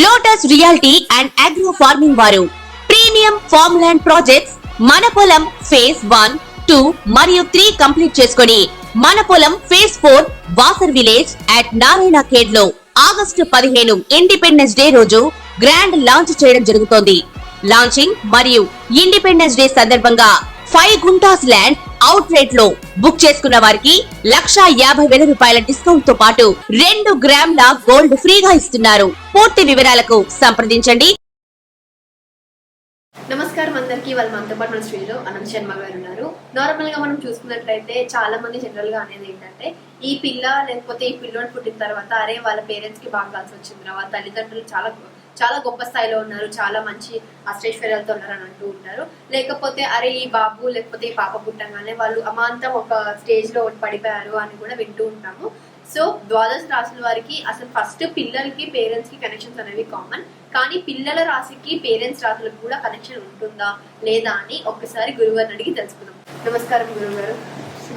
Lotus reality and agro farming వారు premium farm land projects మన పొలం ఫేజ్ 1, 2 మరియు 3 కంప్లీట్ చేసుకొని మన పొలం phase 4 Wasar village at Narayana Khed లో ఆగస్టు 15 ఇండిపెండెన్స్ డే రోజు గ్రాండ్ లాంచ్ చేయడం జరుగుతోంది. లాంచింగ్ మరియు ఇండిపెండెన్స్ డే సందర్భంగా 5 గుంటాస్ ల్యాండ్ అవుట్ రేట్ లో బుక్ చేసుకున్న వారికి 1,50,000 రూపాయల డిస్కౌంట్ తో పాటు 2 గ్రాముల గోల్డ్ ఫ్రీగా ఇస్తున్నారు. పూర్తి వివరాలకు సంప్రదించండి. నమస్కారం అందరికీ. వాళ్ళు మనతో పాటు మన స్టూడియోలో అనంత్ శర్మ గారు ఉన్నారు. నార్మల్ గా మనం చూసుకున్నట్లయితే చాలా మంది జనరల్ గా అనేది ఏంటంటే ఈ పిల్ల లేకపోతే ఈ పిల్లోడు పుట్టిన తర్వాత అరే వాళ్ళ పేరెంట్స్ కి బాగా కలిసి వచ్చిందిరా, వాళ్ళ తల్లిదండ్రులు చాలా చాలా గొప్ప స్థాయిలో ఉన్నారు, చాలా మంచి అష్టైశ్వర్యాలతో ఉన్నారు అని అంటూ ఉంటారు. లేకపోతే అరే ఈ బాబు లేకపోతే ఈ పాప పుట్టంగానే వాళ్ళు అమాంతం ఒక స్టేజ్ లో పడిపోయారు అని కూడా వింటూ ఉంటాము. సో ద్వాదశ రాశుల వారికి అసలు ఫస్ట్ పిల్లలకి పేరెంట్స్ కి కనెక్షన్స్ అనేవి కామన్, కానీ పిల్లల రాశికి పేరెంట్స్ రాశులకు కూడా కనెక్షన్ ఉంటుందా లేదా అని ఒక్కసారి గురుగారిని అడిగి తెలుసుకుందాం. నమస్కారం గురుగారు.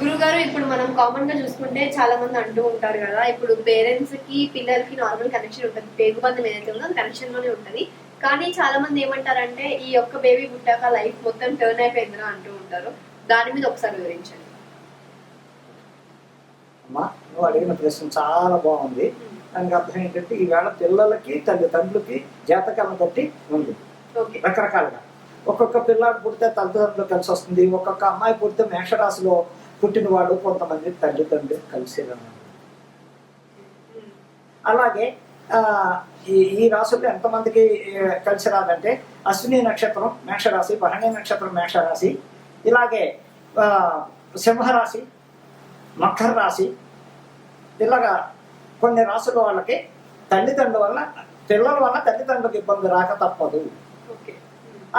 గురుగారు, ఇప్పుడు మనం కామన్ గా చూసుకుంటే చాలా మంది అంటూ ఉంటారు కదా, ఇప్పుడు పేరెంట్స్ కి పిల్లలకి నార్మల్ కనెక్షన్ ఉంటుంది, పేగుబంధం ఏదైతే ఉందో కనెక్షన్ లోనే ఉంటది. కానీ చాలా మంది ఏమంటారంటే ఈ ఒక్క బేబీ పుట్టాక లైఫ్ మొత్తం టర్న్ అయిపోయిందిరా అంటూ ఉంటారు. దాని మీద ఒకసారి వివరించండి. అమ్మా, నువ్వు అడిగిన ప్రశ్న చాలా బాగుంది. దానికి అర్థం ఏంటంటే ఈవేళ పిల్లలకి తల్లిదండ్రులకి జాతకాలను బట్టి ఉంది రకరకాలుగా. ఒక్కొక్క పిల్లాడు పుడితే తల్లిదండ్రులు కలిసి వస్తుంది, ఒక్కొక్క అమ్మాయి పుడితే మేషరాశిలో పుట్టిన వాడు కొంతమంది తల్లిదండ్రులు కలిసి అలాగే ఈ రాశుల్లో ఎంతమందికి కలిసి రాదంటే అశ్విని నక్షత్రం మేషరాశి, భరణి నక్షత్రం మేషరాశి, ఇలాగే సింహరాశి, మకర రాశి, ఇలాగా కొన్ని రాశుల వాళ్ళకి తల్లిదండ్రుల వల్ల పిల్లల వల్ల తల్లిదండ్రులకు ఇబ్బంది రాక తప్పదు.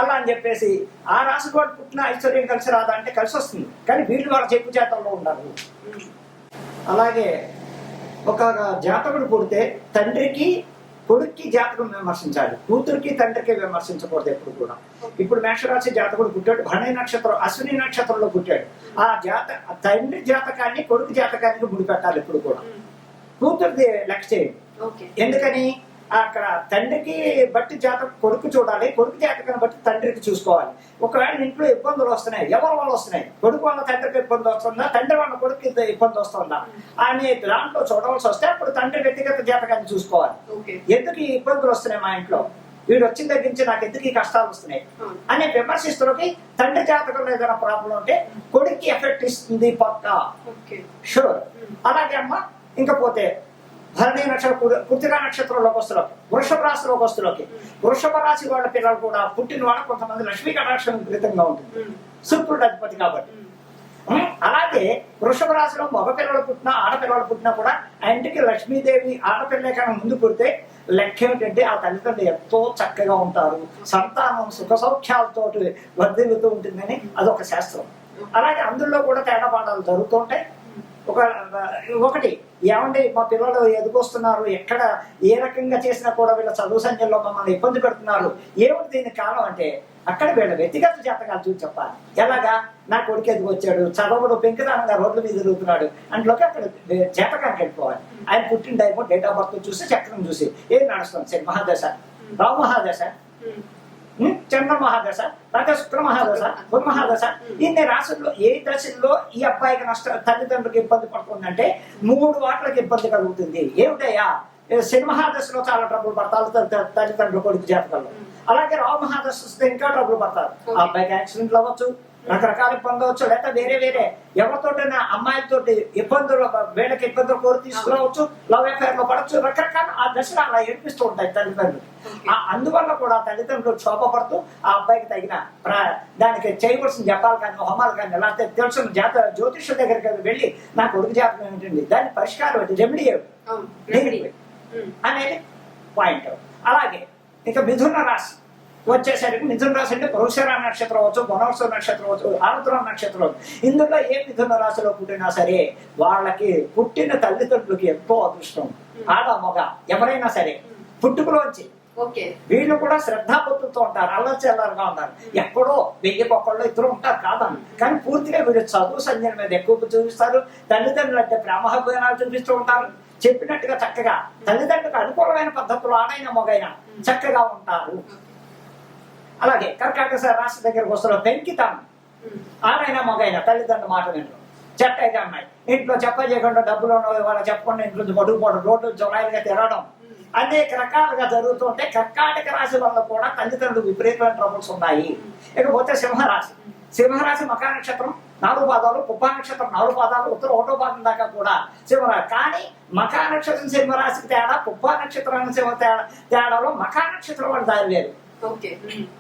అలా అని చెప్పేసి ఆ రాశి వాడు పుట్టిన ఐశ్వర్యం కలిసి రాదా అంటే కలిసి వస్తుంది, కానీ వీళ్ళు వాళ్ళ చెప్పు చేతల్లో ఉండాలి. అలాగే ఒక జాతకుడు పుడితే తండ్రికి కొడుక్కి జాతకం విమర్శించాలి, కూతురికి తండ్రికి విమర్శించకూడదు ఎప్పుడు కూడా. ఇప్పుడు మేషరాశి జాతకుడు పుట్టాడు, భరణి నక్షత్రం అశ్విని నక్షత్రంలో పుట్టాడు, ఆ తండ్రి జాతకాన్ని కొడుకు జాతకానికి ముడిపెట్టాలి ఎప్పుడు కూడా. కూతురిది లెక్క చేయండి. ఎందుకని అక్కడ తండ్రికి బట్టి జాతకం కొడుకు చూడాలి, కొడుకు జాతకాన్ని బట్టి తండ్రికి చూసుకోవాలి. ఒకవేళ ఇంట్లో ఇబ్బందులు వస్తున్నాయి, ఎవరి వల్ల వస్తున్నాయి, కొడుకు వల్ల తండ్రికి ఇబ్బంది వస్తుందా, తండ్రి వల్ల కొడుకు ఇబ్బంది వస్తుందా అని దాంట్లో చూడవలసి వస్తే అప్పుడు తండ్రి వ్యక్తిగత జాతకాన్ని చూసుకోవాలి. ఎందుకు ఈ ఇబ్బందులు వస్తున్నాయి మా ఇంట్లో, వీడు వచ్చిన దగ్గర నుంచి నాకు ఎందుకు ఈ కష్టాలు వస్తున్నాయి అని విమర్శిస్తున్నకి తండ్రి జాతకంలో ఏదైనా ప్రాబ్లం ఉంటే కొడుక్కి ఎఫెక్ట్ ఇస్తుంది పక్కా, షూర్. అలాగే అమ్మ ఇంకా పోతే భరణి నక్షత్రం కృతికా నక్షత్రంలోకి వస్తులోకి, వృషభ రాశిలోకి వస్తులోకి, వృషభ రాశి వాళ్ళ పిల్లలు కూడా పుట్టిన వాళ్ళ కొంతమంది లక్ష్మీ కటాక్షం విపరీతంగా ఉంటుంది, శుక్రుడు అధిపతి కాబట్టి. అలాగే వృషభ రాశిలో మగ పిల్లలు పుట్టినా ఆడపిల్లలు పుట్టినా కూడా ఆ ఇంటికి లక్ష్మీదేవి ఆడపిల్ల కన్నా ముందు పుడితే లెక్క ఏమిటంటే ఆ తల్లిదండ్రులు ఎంతో చక్కగా ఉంటారు, సంతానం సుఖ సౌఖ్యాలతో వర్ధిల్లుతూ ఉంటుందని అదొక శాస్త్రం. అలాగే అందులో కూడా తేడాపాటాలు జరుగుతుంటాయి. ఒకటి ఏమంటే మా పిల్లలు ఎదుకొస్తున్నారు, ఎక్కడ ఏ రకంగా చేసినా కూడా వీళ్ళ చదువు సంఖ్యలో మమ్మల్ని ఇబ్బంది పెడుతున్నారు, ఏమిటి దీనికి కారణం అంటే అక్కడ వీళ్ళ వ్యక్తిగత జాతకాలు చూసి చెప్పాలి. ఎలాగా నా కొడుకు ఎదుకొచ్చాడు, చదవడు పెంకుదానంగా రోడ్ల మీద తిరుగుతున్నాడు అంట్లోకి అక్కడ జాతకానికి వెళ్ళిపోవాలి. ఆయన పుట్టిన టైం డేట్ ఆఫ్ బర్త్ చూసి చక్రం చూసి ఏం నడుస్తుంది, సరే మహాదశ, రావు మహాదశ, చంద్ర మహాదశ, లేకపోతే శుక్ర మహాదశ, గురు మహాదశ, ఇన్ని రాశుల్లో ఏ దశల్లో ఈ అబ్బాయికి తల్లిదండ్రులకు ఇబ్బంది పడుతుందంటే 3 వాట్లకి ఇబ్బంది కలుగుతుంది. ఏమిటయ్యా, శని మహాదశలో చాలా ట్రబుల్ పడతారు తల్లిదండ్రులు కొడుకు జాతకంలో. అలాగే రావు మహాదశ వస్తే ఇంకా ట్రబుల్ పడతారు. ఆ అబ్బాయికి యాక్సిడెంట్లు అవ్వచ్చు, రకరకాల ఇబ్బంది అవచ్చు, లేకపోతే వేరే ఎవరితోటైనా అమ్మాయిలతోటి ఇబ్బందులు, వీళ్ళకి ఇబ్బందులు కోరి తీసుకురావచ్చు, లవ్ అఫేర్ లో పడవచ్చు, రకరకాల ఆ దశలు అలా ఏర్పిస్తూ ఉంటాయి తల్లిదండ్రులు. అందువల్ల కూడా తల్లిదండ్రులు క్షోభపడుతూ ఆ అబ్బాయికి తగిన దానికి చేయవలసిన జపాలు కానీ హోమాలు కానీ లేకపోతే తెలుసు జ్యోతిష్యుల దగ్గరికి వెళ్ళి నా కొడుకు జాతకం ఏమిటండి, దాని పరిష్కారం ఏంటి, రెమెడీ అనేది పాయింట్. అలాగే ఇక మిథున రాశి వచ్చేసరికి మిథున రాశి అంటే పురుషర నక్షత్రం అవచ్చు, గుణవత్సవ నక్షత్రం అవచ్చు, ఆరుద్ర నక్షత్రం అవచ్చు. ఇందులో ఏ మిథున రాశిలో పుట్టినా సరే వాళ్ళకి పుట్టిన తల్లిదండ్రులకి ఎంతో అదృష్టం. ఆడ మగ ఎవరైనా సరే పుట్టుకలోంచి వీళ్ళు కూడా శ్రద్ధాపత్తులతో ఉంటారు, అల్లచెల్లారుగా ఉంటారు. ఎక్కడో 1000 ఇద్దరు ఉంటారు కాదని, కానీ పూర్తిగా వీళ్ళు చదువు సంధ్యల మీద ఎక్కువ చూపిస్తారు. తల్లిదండ్రులు అంటే ప్రేమాభిమానాలు చూపిస్తూ ఉంటారు. చెప్పినట్టుగా చక్కగా తల్లిదండ్రులకు అనుకూలమైన పద్ధతులు ఆడైన మొగైన చక్కగా ఉంటారు. అలాగే కర్కాటక రాశి దగ్గరకు వస్తున్న పెంకితనం, ఆడైనా మొగైన తల్లిదండ్రుల మాట వినరు. చెట్ట అయితే అమ్మాయి ఇంట్లో చెప్ప చేయకుండా డబ్బులు వాళ్ళ చెప్పకుండా ఇంట్లో పడుకోవడం, రోడ్డు జొలాయిలుగా తిరగడం అనేక రకాలుగా జరుగుతుంటే కర్కాటక రాశి వల్ల కూడా తల్లిదండ్రులు విపరీతమైన ట్రబుల్స్ ఉన్నాయి. ఇకపోతే సింహరాశి. సింహరాశి మకా నక్షత్రం 4 పాదాలు, పుబ్బా నక్షత్రం 4 పాదాలు, ఉత్తర 1వ పాదం దాకా కూడా సింహరాశి. కానీ మకా నక్షత్రం సింహరాశికి తేడా, పుబ్బా నక్షత్రానికి తేడాలో మకా నక్షత్రం వాళ్ళు దారి లేదు.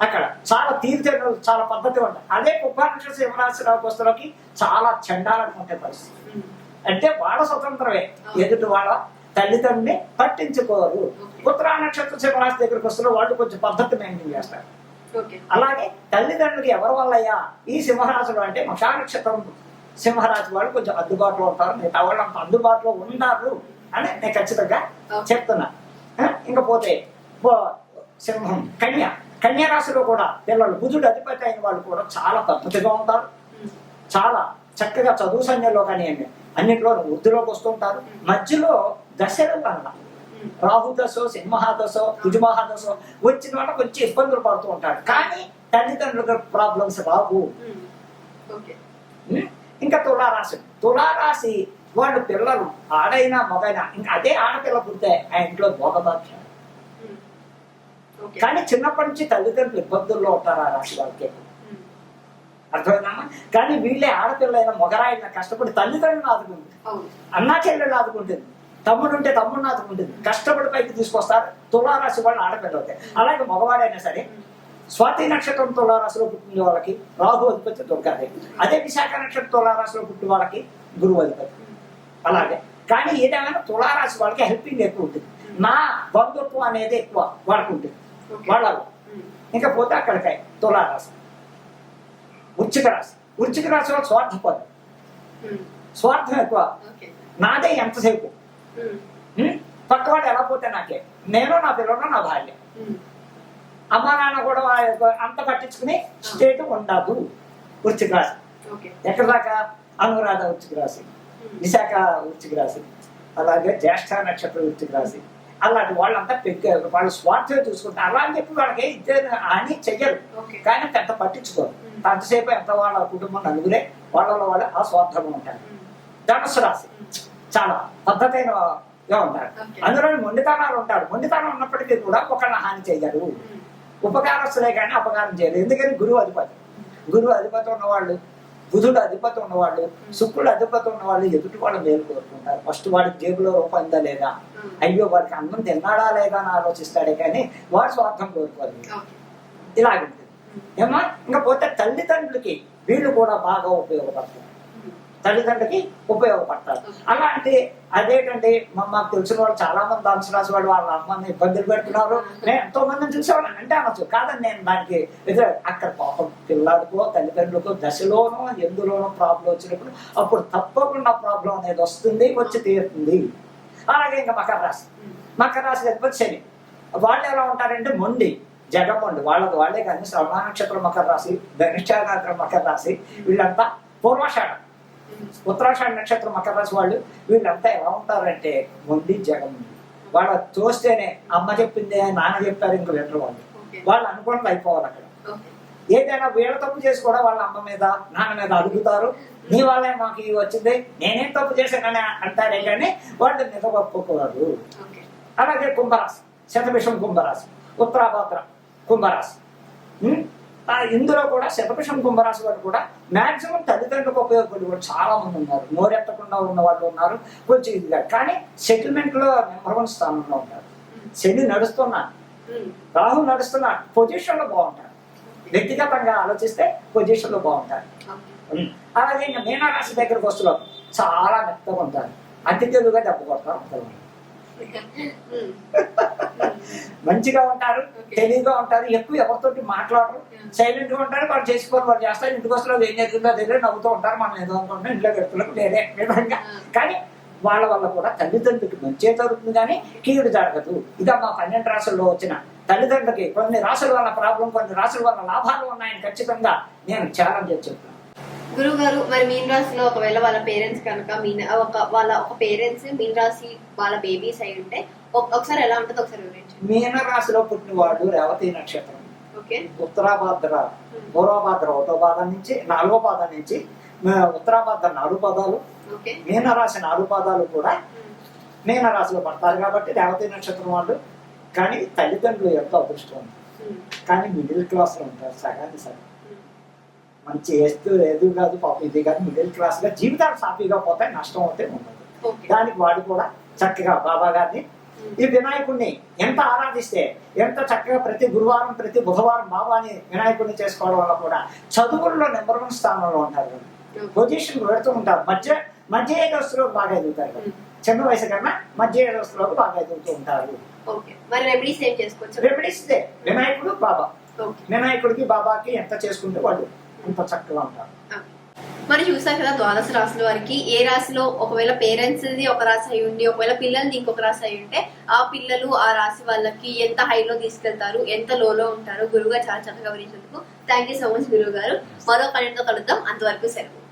అక్కడ చాలా తీర్చలు, చాలా పద్ధతి ఉంటాయి. అదే పుబ్బా నక్షత్రం సింహరాశి వస్తువులకి చాలా చండాలంగా ఉంటాయి పరిస్థితి. అంటే వాళ్ళ స్వతంత్రమే, ఎదుటి వాళ్ళ తల్లిదండ్రుని పట్టించుకోరు. ఉత్తరా నక్షత్రం సింహరాశి దగ్గరికి వస్తున్న వాళ్ళు కొంచెం పద్ధతి మెయింటైన్ చేస్తారు. అలాగే తల్లిదండ్రులకి ఎవరి వల్లయ్యా ఈ సింహరాశులు అంటే మకా నక్షత్రం సింహరాశి వాళ్ళు కొంచెం అందుబాటులో ఉంటారు, మిగతా వాళ్ళు అంత అందుబాటులో ఉన్నారు అని నేను ఖచ్చితంగా చెప్తున్నా. ఇంకపోతే సింహం కన్యా రాశిలో కూడా పిల్లలు బుధుడు అధిపతి అయిన వాళ్ళు కూడా చాలా పద్ధతిగా ఉంటారు, చాలా చక్కగా చదువు సంధ్యలో కానీ అన్నింటిలో వృద్ధిలోకి వస్తుంటారు. మధ్యలో దశలు వల్ల రాహుదశో సింహదశో కుజమహాదశో వచ్చిన వల్ల కొంచెం ఇబ్బందులు పడుతూ ఉంటారు. కానీ తల్లిదండ్రులకు ప్రాబ్లమ్స్ రావు. ఇంకా తులారాశి వాళ్ళు పిల్లలు ఆడైనా మగైనా ఇంకా అదే ఆడపిల్ల పుడితే ఆ ఇంట్లో భోగభాగ్యం. కానీ చిన్నప్పటి నుంచి తల్లిదండ్రులు ఇబ్బందుల్లో ఉంటారు ఆ రాశి వాళ్ళకి. అర్థమైందమ్మా? కానీ వీళ్ళే ఆడపిల్లైన మొగరాయిన కష్టపడి తల్లిదండ్రులను ఆదుకుంటుంది, అన్నా చెల్లెళ్ళు ఆదుకుంటుంది, తమ్ముడు ఉంటే తమ్ముడిని ఆదుకుంటుంది, కష్టపడి పైకి తీసుకొస్తారు. తులారాశి వాళ్ళు ఆడపిల్ల అవుతాయి. అలాగే మగవాడైనా సరే స్వాతి నక్షత్రం తులారాశిలో పుట్టిన వాళ్ళకి రాహు అధిపతి దొరకాలి. అదే విశాఖ నక్షత్రం తులారాశిలో పుట్టిన వాళ్ళకి గురువు అధిపతి. అలాగే కానీ ఏదేమైనా తులారాశి వాళ్ళకి హెల్పింగ్ ఎక్కువ ఉంటుంది, నా బంధుత్వం అనేది ఎక్కువ వాళ్ళకు ఉంటుంది వాళ్ళలో. ఇంకా పోతే అక్కడికాయ తులారాశి. వృశ్చిక రాశి వాళ్ళు స్వార్థపరులు, స్వార్థం ఎక్కువ. నాదే ఎంతసేపు, పక్కవాడు ఎలా పోతే నాకే, నేను నా పిల్లలు నా భార్య, అమ్మా నాన్న కూడా అంత పట్టించుకుని స్టేట్ ఉండదు. వృశ్చిక రాశి ఎక్కడ దాకా అనురాధ వృశ్చిక రాశి, విశాఖ వృశ్చిక రాశి, అలాగే జ్యేష్ఠ నక్షత్రం వృశ్చిక రాశి. అలాంటి వాళ్ళంతా వాళ్ళు స్వార్థం చూసుకుంటారు. అలా అని చెప్పి వాళ్ళకి ఇద్దరు అని చెయ్యరు, కానీ పెద్ద పట్టించుకోరు. అంతసేపు ఎంత వాళ్ళ కుటుంబం నలుగురే వాళ్ళలో వాళ్ళు ఆ స్వార్థంగా ఉంటారు. ధనుసు రాశి చాలా పద్ధతైనగా ఉంటారు. అందులో మొండితనాలు ఉంటారు. మొండితనం ఉన్నప్పటికీ కూడా ఒకళ్ళ హాని చేయరు, ఉపకారస్తులే కానీ అపకారం చేయరు. ఎందుకని గురువు అధిపతి ఉన్నవాళ్ళు, బుధుడు అధిపతి ఉన్నవాళ్ళు, శుక్రుడు అధిపతి ఉన్నవాళ్ళు ఎదుటి వాళ్ళు మేలు కోరుకుంటారు. ఫస్ట్ వాడికి జేబులో రూపాయిందా లేదా, అయ్యో వాడికి అన్నం తిన్నాడా లేదా అని ఆలోచిస్తాడే కానీ వాడు స్వార్థం కోరుకోరు. ఇలాగుంటుంది ఏమా. ఇంకా పోతే తల్లిదండ్రులకి వీళ్ళు కూడా బాగా ఉపయోగపడతారు, తల్లిదండ్రులకి ఉపయోగపడతారు. అలాంటి అదేంటంటే మాకు తెలిసిన వాళ్ళు చాలా మంది ధనుసు రాశి వాళ్ళు వాళ్ళ అమ్మని ఇబ్బందులు పెడుతున్నారు. నేను ఎంతో మందిని చూసేవాళ్ళని అంటే అనొచ్చు కాదని నేను దానికి అక్కడ పాపం పిల్లలకో తల్లిదండ్రులకో దశలోనో ఎందులోనో ప్రాబ్లం వచ్చినప్పుడు అప్పుడు తప్పకుండా ప్రాబ్లం అనేది వస్తుంది, వచ్చి తీరుతుంది. అలాగే ఇంకా మకర రాశి లేకపోతే శని వాళ్ళు ఎలా ఉంటారంటే మొండి జగమొండి వాళ్ళే కానీ శ్రవణ నక్షత్రం మకర రాశి, ధనిష్ట నక్షత్రం మకర రాశి, వీళ్ళంతా పూర్వాషాఢం ఉత్తరాషాఢ నక్షత్రం మకర రాశి వాళ్ళు వీళ్ళంతా ఎలా ఉంటారంటే మొండి జగముండి. వాళ్ళ చూస్తేనే అమ్మ చెప్పింది నాన్న చెప్పారు ఇంకో లెటర్ వాళ్ళు అనుకోవడం అయిపోవాలి. అక్కడ ఏదైనా వీళ్ళ తప్పు చేసి కూడా వాళ్ళ అమ్మ మీద నాన్న మీద అడుగుతారు. నీ వాళ్ళే మాకు వచ్చింది, నేనేం తప్పు చేశానని అంటారే కానీ వాళ్ళు నిజగొప్పుకోరు. అలాగే కుంభరాశి, శతభిషం కుంభరాశి, ఉత్తరాభాద్ర కుంభరాశి. ఇందులో కూడా శతభిషం కుంభరాశి వారు కూడా మాక్సిమం తల్లిదండ్రులకు ఉపయోగపడే వాళ్ళు చాలా మంది ఉన్నారు. నోరెత్తకుండా ఉన్న వాళ్ళు ఉన్నారు కొంచెం ఇదిగా. కానీ సెటిల్మెంట్ లో నెంబర్ 1 స్థానంలో ఉంటారు. శని నడుస్తున్నా, రాహు నడుస్తున్నా పొజిషన్ లో బాగుంటారు. వ్యక్తిగతంగా ఆలోచిస్తే పొజిషన్ లో బాగుంటారు. అలాగే ఇంకా మీనరాశి దగ్గరకు వస్తున్నారు చాలా మెత్తగా ఉంటారు, అతి తెలుగుగా దెబ్బ కొడతారు. మంచిగా ఉంటారు, తెలివిగా ఉంటారు, ఎక్కువ ఎవరితోటి మాట్లాడరు, సైలెంట్ గా ఉంటారు. వాళ్ళు చేసుకోవాలి, వాళ్ళు చేస్తారు. ఇంటికి వస్తారు ఏం జరుగుతుందో దగ్గర నవ్వుతూ ఉంటారు. మనం ఏదో అనుకుంటాం ఇంట్లో పెడుతున్నప్పుడు వేరే విధంగా. కానీ వాళ్ళ వల్ల కూడా తల్లిదండ్రులకి మంచి జరుగుతుంది కానీ కీడు జరగదు. ఇదా మా 12 రాశుల్లో వచ్చిన తల్లిదండ్రులకి కొన్ని రాశుల వల్ల ప్రాబ్లం, కొన్ని రాశుల వల్ల లాభాలు ఉన్నాయని ఖచ్చితంగా నేను ఛాలెంజ్ చెప్తున్నాను. గురువు గారు, మరి మీన రాశిలో ఒకవేళ వాళ్ళ పేరెంట్స్ కనుక ఒక పేరెంట్స్ మీన రాశి వాళ్ళ బేబీస్ అయి ఉంటే ఒకసారి ఎలా ఉంటుందో ఒకసారి వివరించండి. మీన రాశిలో పుట్టిన వాడు రేవతి నక్షత్రం, ఓకే, ఉత్తరాభాద్ర, పూర్వభాద్ర 1వ పాదం నుంచి 4వ పాదం నుంచి ఉత్తరాభాద్ర 4 పాదాలు, ఓకే, మీనరాశి 4 పాదాలు కూడా మీనరాశిలో పడతారు. కాబట్టి రేవతి నక్షత్రం వాళ్ళు కానీ తల్లిదండ్రులు ఎంతో అదృష్టం, కానీ మిడిల్ క్లాస్ లో ఉంటారు. సగాన్ని సగం మంచి ఎదు కాదు పాపం ఇది కాదు, మిడిల్ క్లాస్ గా జీవితాలు సాఫీగా పోతాయి, నష్టం అయితే ఉండదు. దానికి వాడు కూడా చక్కగా బాబా గారిని ఈ వినాయకుడిని ఎంత ఆరాధిస్తే, ఎంత చక్కగా ప్రతి గురువారం ప్రతి బుధవారం బాబాని వినాయకుడిని చేసుకోవడం వల్ల కూడా చదువుల్లో నెంబర్ 1 స్థానంలో ఉంటారు. పొజిషన్ పెడుతూ ఉంటారు. మధ్య ఏజస్తులకు బాగా ఎదుగుతారు. చిన్న వయసు కన్నా మధ్య ఏజస్తులకు బాగా ఎదుగుతూ ఉంటారు. రెమెడీస్ ఇదే వినాయకుడు బాబా, వినాయకుడికి బాబాకి ఎంత చేసుకుంటే వాళ్ళు అంత చక్కగా ఉంటారు. మరి చూసారు కదా ద్వాదశ రాశుల వారికి ఏ రాశిలో ఒకవేళ పేరెంట్స్ ఒక రాశి అయి ఉండి ఒకవేళ పిల్లల్ని ఇంకొక రాశి అయి ఉంటే ఆ పిల్లలు ఆ రాశి వాళ్ళకి ఎంత హైలో తీసుకెళ్తారు, ఎంత లోలో ఉంటారు. గురువుగారు చాలా చక్కగా వివరించినందుకు థ్యాంక్ యూ సో మచ్ గురువు గారు. మరో పనితో కలుద్దాం. అంతవరకు సెలవు.